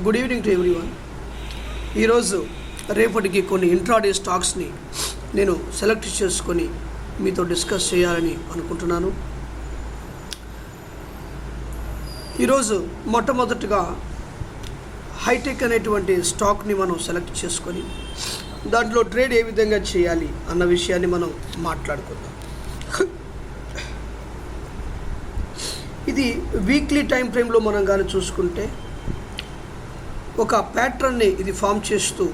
Good evening to everyone. ఈరోజు రేపటికి కొన్ని ఇంట్రాడే స్టాక్స్ని నేను సెలెక్ట్ చేసుకొని మీతో డిస్కస్ చేయాలని అనుకుంటున్నాను. ఈరోజు మొట్టమొదటిగా హైటెక్ అనేటువంటి స్టాక్ని మనం సెలెక్ట్ చేసుకొని దాంట్లో ట్రేడ్ ఏ విధంగా చేయాలి అన్న విషయాన్ని మనం మాట్లాడుకుందాం. ఇది వీక్లీ టైం ఫ్రేమ్లో మనం కానీ చూసుకుంటే ఒక ప్యాటర్న్ని ఇది ఫామ్ చేస్తూ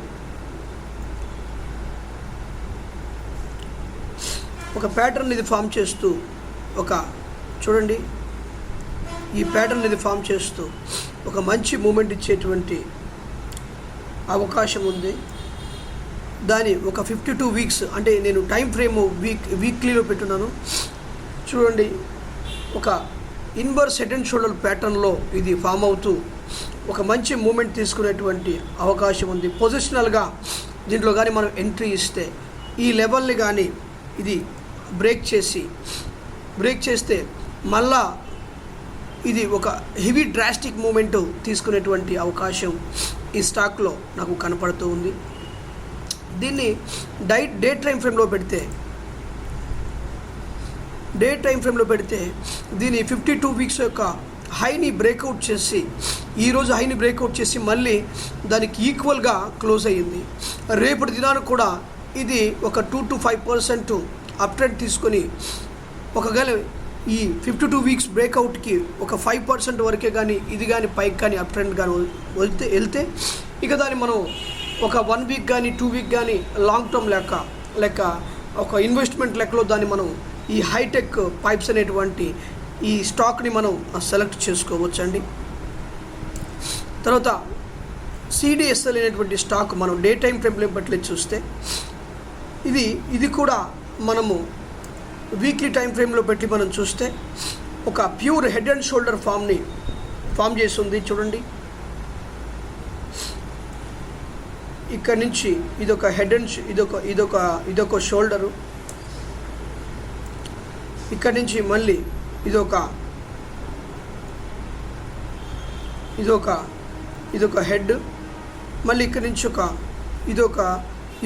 చూడండి, ఈ ప్యాటర్న్ ఇది ఫామ్ చేస్తూ ఒక మంచి మూమెంట్ ఇచ్చేటువంటి అవకాశం ఉంది. దాని ఒక 52 వీక్స్ అంటే నేను టైం ఫ్రేమ్ వీక్లీలో పెట్టున్నాను. చూడండి, ఒక ఇన్వర్స్ హెడ్ అండ్ షోల్డర్ ప్యాటర్న్లో ఇది ఫామ్ అవుతూ ఒక మంచి మూమెంట్ తీసుకునేటువంటి అవకాశం ఉంది. పొజిషనల్గా దీంట్లో కానీ మనం ఎంట్రీ ఇస్తే ఈ లెవెల్ని కానీ ఇది బ్రేక్ చేస్తే మళ్ళా ఇది ఒక హెవీ డ్రాస్టిక్ మూమెంట్ తీసుకునేటువంటి అవకాశం ఈ స్టాక్లో నాకు కనపడుతూ ఉంది. దీన్ని డే టైం ఫ్రేమ్లో పెడితే దీని 52 వీక్స్ యొక్క హైని బ్రేక్అవుట్ చేసి మళ్ళీ దానికి ఈక్వల్గా క్లోజ్ అయ్యింది. రేపటి దినానికి కూడా ఇది ఒక 2 to 5% అప్ ట్రెండ్ తీసుకొని ఒకవేళ ఈ 52 వీక్స్ బ్రేక్అవుట్కి ఒక 5% వరకే కానీ ఇది కానీ పైకి కానీ అప్ ట్రెండ్ కానీ వెళ్తే ఇక దాన్ని మనం ఒక 1 వీక్ కానీ 2 వీక్ కానీ లాంగ్ టర్మ్ లెక్క ఒక ఇన్వెస్ట్మెంట్ లెక్కలో దాన్ని మనం ఈ హైటెక్ పైప్స్ అనేటువంటి ఈ స్టాక్ని మనం సెలెక్ట్ చేసుకోవచ్చండి. తర్వాత సిడిఎస్ఎల్ అనేటువంటి స్టాక్ మనం డే టైం ఫ్రేమ్లో బట్టి చూస్తే ఇది కూడా మనము వీక్లీ టైం ఫ్రేమ్లో పెట్టి మనం చూస్తే ఒక pure head and shoulder form చేస్తుంది. చూడండి, ఇక్కడ నుంచి ఇదొక హెడ్ అండ్ ఇదొక షోల్డరు, ఇక్కడ నుంచి మళ్ళీ ఇదొక హెడ్, మళ్ళీ ఇక్కడ నుంచి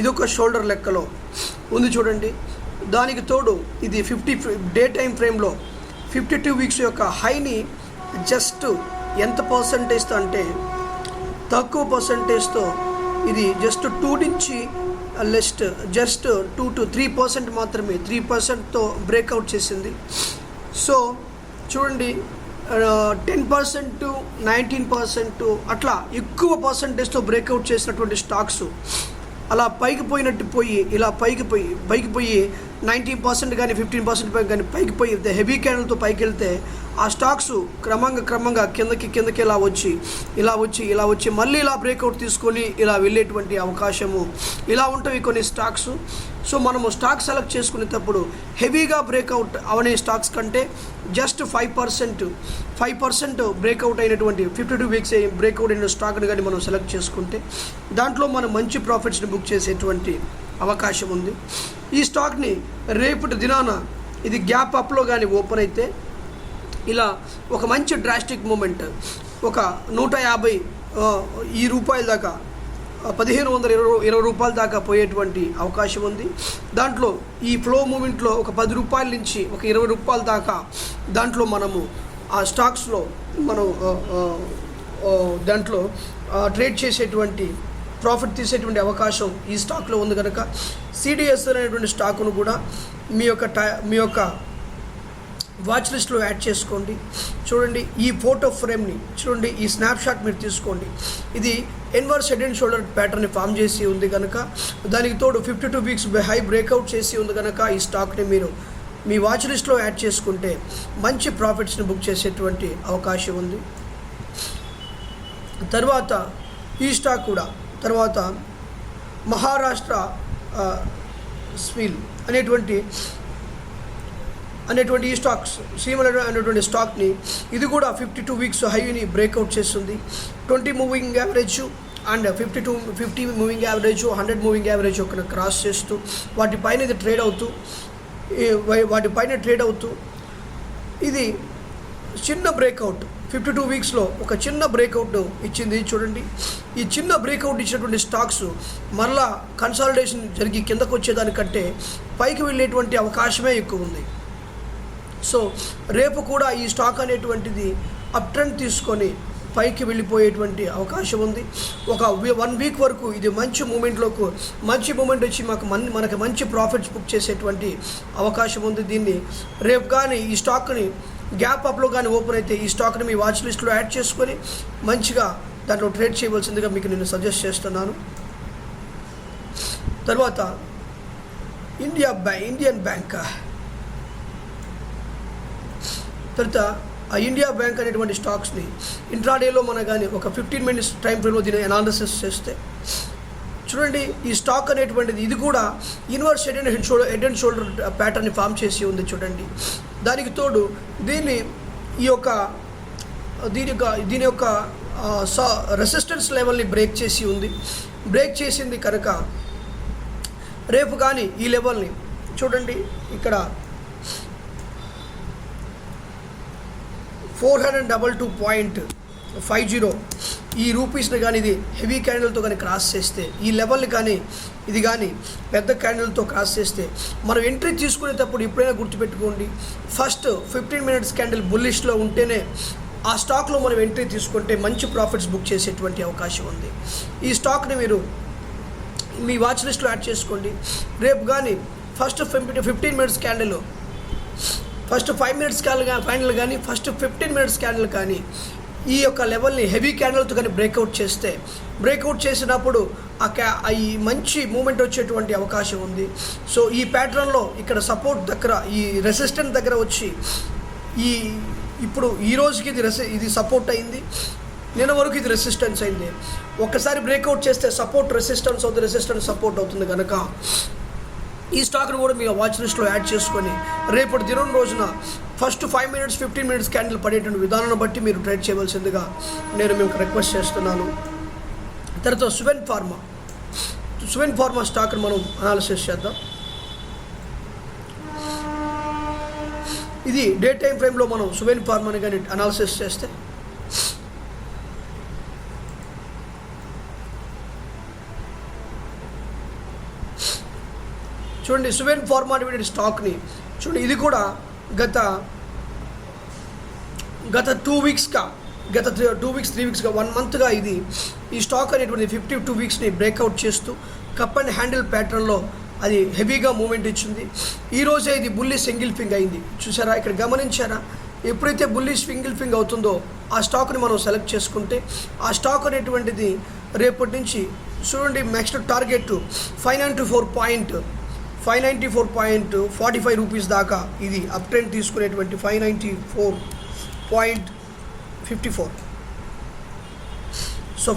ఇదొక షోల్డర్ లెక్కలో ఉంది. చూడండి, దానికి తోడు ఇది డే టైం ఫ్రేమ్లో 52 వీక్స్ యొక్క హైని జస్ట్ ఎంత పర్సంటేజ్తో అంటే తక్కువ పర్సంటేజ్తో ఇది జస్ట్ 2 నుంచి జస్ట్ 2 to 3% మాత్రమే 3%తో బ్రేక్అవుట్ చేసింది. సో చూడండి, 10% 19% అట్లా ఎక్కువ పర్సంటేజ్తో బ్రేక్అవుట్ చేసినటువంటి స్టాక్స్ అలా పైకి పోయి ఇలా పైకి పోయి 19% కానీ 15% పైకి కానీ పైకి పోయి హెవీ క్యాండిల్తో పైకి వెళ్తే ఆ స్టాక్స్ క్రమంగా కిందకి ఇలా వచ్చి మళ్ళీ ఇలా బ్రేక్అవుట్ తీసుకొని ఇలా వెళ్ళేటువంటి అవకాశము ఇలా ఉంటాయి కొన్ని స్టాక్స్. సో మనము స్టాక్ సెలెక్ట్ చేసుకునేటప్పుడు హెవీగా బ్రేక్అవుట్ అవనే స్టాక్స్ కంటే జస్ట్ 5% బ్రేక్అవుట్ అయినటువంటి 52 వీక్స్ బ్రేక్అవుట్ అయిన స్టాక్ని కానీ మనం సెలెక్ట్ చేసుకుంటే దాంట్లో మనం మంచి ప్రాఫిట్స్ని బుక్ చేసేటువంటి అవకాశం ఉంది. ఈ స్టాక్ని రేపటి దినాన ఇది గ్యాప్ అప్లో కానీ ఓపెన్ అయితే ఇలా ఒక మంచి డ్రాస్టిక్ మూమెంట్ ఒక 150 ఈ రూపాయల దాకా 1520 రూపాయల దాకా పోయేటువంటి అవకాశం ఉంది. దాంట్లో ఈ ఫ్లో మూమెంట్లో ఒక 10 రూపాయల నుంచి ఒక 20 రూపాయల దాకా దాంట్లో మనము ఆ స్టాక్స్లో మనం దాంట్లో ట్రేడ్ చేసేటువంటి ప్రాఫిట్ తీసేటువంటి అవకాశం ఈ స్టాక్లో ఉంది కనుక సిడిఎస్ఎల్ అనేటువంటి స్టాక్ను కూడా మీ యొక్క వాచ్ లిస్ట్లో యాడ్ చేసుకోండి. చూడండి, ఈ ఫోటో ఫ్రేమ్ని చూడండి, ఈ స్నాప్షాట్ మీరు తీసుకోండి. ఇది ఇన్వర్స్ హెడ్ అండ్ షోల్డర్ ప్యాటర్న్ని ఫామ్ చేసి ఉంది కనుక దానికి తోడు 52 వీక్స్ హై బ్రేక్అవుట్ చేసి ఉంది కనుక ఈ స్టాక్ని మీరు మీ వాచ్ లిస్ట్లో యాడ్ చేసుకుంటే మంచి ప్రాఫిట్స్ని బుక్ చేసేటువంటి అవకాశం ఉంది. తర్వాత ఈ స్టాక్ కూడా తర్వాత మహారాష్ట్ర స్వీల్ అనేటువంటి ఈ స్టాక్స్ అనేటువంటి స్టాక్ని ఇది కూడా 52 వీక్స్ హైని బ్రేక్అవుట్ చేస్తుంది. 20 moving average and 50 moving average 100 moving average ఒక క్రాస్ చేస్తూ వాటిపైన ట్రేడ్ అవుతూ ఇది చిన్న బ్రేక్అవుట్ 52 వీక్స్లో ఒక చిన్న బ్రేక్అవుట్ ఇచ్చింది చూడండి. ఈ చిన్న బ్రేక్అవుట్ ఇచ్చినటువంటి స్టాక్స్ మరలా కన్సాలిడేషన్ జరిగి కిందకు వచ్చేదానికంటే పైకి వెళ్ళేటువంటి అవకాశమే ఎక్కువ ఉంది. సో రేపు కూడా ఈ స్టాక్ అనేటువంటిది అప్ ట్రెండ్ తీసుకొని పైకి వెళ్ళిపోయేటువంటి అవకాశం ఉంది. ఒక 1 వీక్ వరకు ఇది మంచి మూమెంట్ వచ్చి మనకి మంచి ప్రాఫిట్స్ బుక్ చేసేటువంటి అవకాశం ఉంది. దీన్ని రేపు కానీ ఈ స్టాక్ని గ్యాప్ అప్లో కానీ ఓపెన్ అయితే ఈ స్టాక్ని మీ వాచ్ లిస్ట్లో యాడ్ చేసుకొని మంచిగా దాంట్లో ట్రేడ్ చేయవలసిందిగా మీకు నేను సజెస్ట్ చేస్తున్నాను. తర్వాత ఇండియన్ బ్యాంక్, తర్వాత ఆ ఇండియా బ్యాంక్ అనేటువంటి స్టాక్స్ని ఇంట్రాడేలో మన కానీ ఒక 15 minutes టైం ఫ్రేమ్లో దీన్ని అనాలిసిస్ చేస్తే చూడండి, ఈ స్టాక్ అనేటువంటిది ఇది కూడా ఇన్వర్స్ హెడ్ అండ్ షోల్డర్ ప్యాటర్న్ని ఫామ్ చేసి ఉంది చూడండి. దానికి తోడు దీని యొక్క రెసిస్టెన్స్ లెవెల్ని బ్రేక్ చేసి ఉంది. బ్రేక్ చేసింది కనుక రేపు కానీ ఈ లెవెల్ని చూడండి, ఇక్కడ 422.50 ఈ రూపీస్ని కానీ ఇది హెవీ క్యాండిల్తో కానీ క్రాస్ చేస్తే, ఈ లెవెల్ని కానీ ఇది కానీ పెద్ద క్యాండిల్తో క్రాస్ చేస్తే మనం ఎంట్రీ తీసుకునేటప్పుడు ఎప్పుడైనా గుర్తుపెట్టుకోండి, ఫస్ట్ 15 minutes క్యాండిల్ బుల్లిష్లో ఉంటేనే ఆ స్టాక్లో మనం ఎంట్రీ తీసుకుంటే మంచి ప్రాఫిట్స్ బుక్ చేసేటువంటి అవకాశం ఉంది. ఈ స్టాక్ని మీరు మీ వాచ్ లిస్ట్లో యాడ్ చేసుకోండి. రేపు కానీ first 15 minutes candle, first 5 minutes candle కానీ ఫస్ట్ 15 minutes క్యాండిల్ కానీ ఈ యొక్క లెవెల్ని హెవీ క్యాండిల్తో కానీ బ్రేక్అవుట్ చేసినప్పుడు ఈ మంచి మూమెంట్ వచ్చేటువంటి అవకాశం ఉంది. సో ఈ ప్యాటర్న్లో ఇక్కడ సపోర్ట్ దగ్గర ఈ రెసిస్టెన్స్ దగ్గర వచ్చి ఇప్పుడు ఈ రోజుకి ఇది సపోర్ట్ అయింది, నిన్న వరకు ఇది రెసిస్టెన్స్ అయింది. ఒక్కసారి బ్రేక్అవుట్ చేస్తే రెసిస్టెన్స్ సపోర్ట్ అవుతుంది కనుక ఈ స్టాక్ను కూడా మీ వాచ్ లిస్ట్లో యాడ్ చేసుకొని రేపటి దినం రోజున ఫస్ట్ 5 minutes 15 minutes క్యాండిల్ పడేటువంటి విధానాన్ని బట్టి మీరు ట్రేడ్ చేయవలసిందిగా నేను మీకు రిక్వెస్ట్ చేస్తున్నాను. తర్వాత సువెన్ ఫార్మా స్టాక్ని మనం అనాలిసిస్ చేద్దాం. ఇది డే టైం ఫ్రేమ్లో మనం సువెన్ ఫార్మాని కానీ అనాలిసిస్ చేస్తే చూడండి, సువెన్ ఫార్మా అనేటువంటి స్టాక్ని చూడండి, ఇది కూడా గత 2 వీక్స్గా 3 వీక్స్గా 1 monthగా ఈ స్టాక్ అనేటువంటి 52 వీక్స్ని బ్రేక్అవుట్ చేస్తూ కప్ అండ్ హ్యాండిల్ ప్యాటర్న్లో అది హెవీగా మూమెంట్ ఇచ్చింది. ఈరోజే ఇది బుల్లిష్ సింగిల్ ఫింగ్ అయింది. చూసారా, ఇక్కడ గమనించారా? ఎప్పుడైతే బుల్లిష్ సింగిల్ ఫింగ్ అవుతుందో ఆ స్టాక్ని మనం సెలెక్ట్ చేసుకుంటే ఆ స్టాక్ అనేటువంటిది రేపటి నుంచి చూడండి నెక్స్ట్ టార్గెట్ 594.45 రూపీస్ దాకా ఇది అప్ ట్రెండ్ తీసుకునేటువంటి 594.54. సో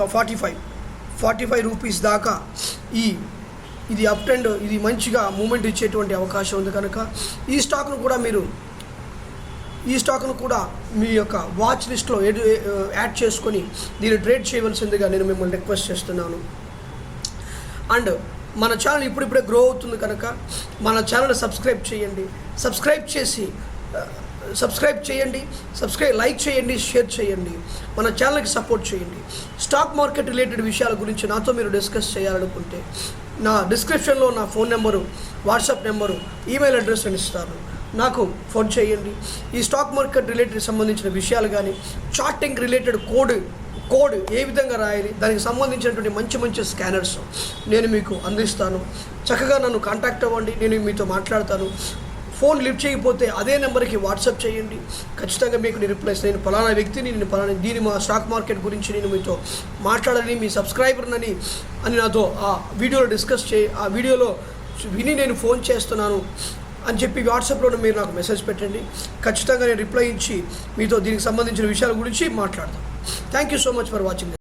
45 రూపీస్ దాకా ఇది అప్ ట్రెండ్, ఇది మంచిగా మూమెంట్ ఇచ్చేటువంటి అవకాశం ఉంది కనుక ఈ స్టాక్ను కూడా మీ యొక్క వాచ్ లిస్ట్లో యాడ్ చేసుకొని దీన్ని ట్రేడ్ చేయవలసిందిగా నేను మిమ్మల్ని రిక్వెస్ట్ చేస్తున్నాను. అండ్ మన ఛానల్ ఇప్పుడిప్పుడే గ్రో అవుతుంది కనుక మన ఛానల్ సబ్స్క్రైబ్ చేయండి, లైక్ చేయండి, షేర్ చేయండి, మన ఛానల్కి సపోర్ట్ చేయండి. స్టాక్ మార్కెట్ రిలేటెడ్ విషయాల గురించి నాతో మీరు డిస్కస్ చేయాలనుకుంటే నా డిస్క్రిప్షన్లో నా phone number, WhatsApp number, email address అని ఇస్తాను, నాకు ఫోన్ చేయండి. ఈ స్టాక్ మార్కెట్ రిలేటెడ్ సంబంధించిన విషయాలు కానీ చార్టింగ్ రిలేటెడ్ కోడ్ ఏ విధంగా రాయాలి, దానికి సంబంధించినటువంటి మంచి స్కానర్స్ నేను మీకు అందిస్తాను. చక్కగా నన్ను కాంటాక్ట్ అవ్వండి, నేను మీతో మాట్లాడతాను. ఫోన్ లిఫ్ట్ చేయకపోతే అదే నెంబర్కి వాట్సాప్ చేయండి, ఖచ్చితంగా మీకు నేను రిప్లై. నేను పలానా వ్యక్తిని, మా స్టాక్ మార్కెట్ గురించి నేను మీతో మాట్లాడాలని, మీ సబ్స్క్రైబర్ని అని నాతో ఆ వీడియోలో ఆ వీడియోలో విని నేను ఫోన్ చేస్తున్నాను అని చెప్పి వాట్సాప్లో మీరు నాకు మెసేజ్ పెట్టండి. ఖచ్చితంగా నేను రిప్లై ఇచ్చి మీతో దీనికి సంబంధించిన విషయాల గురించి మాట్లాడతాను. Thank you so much for watching.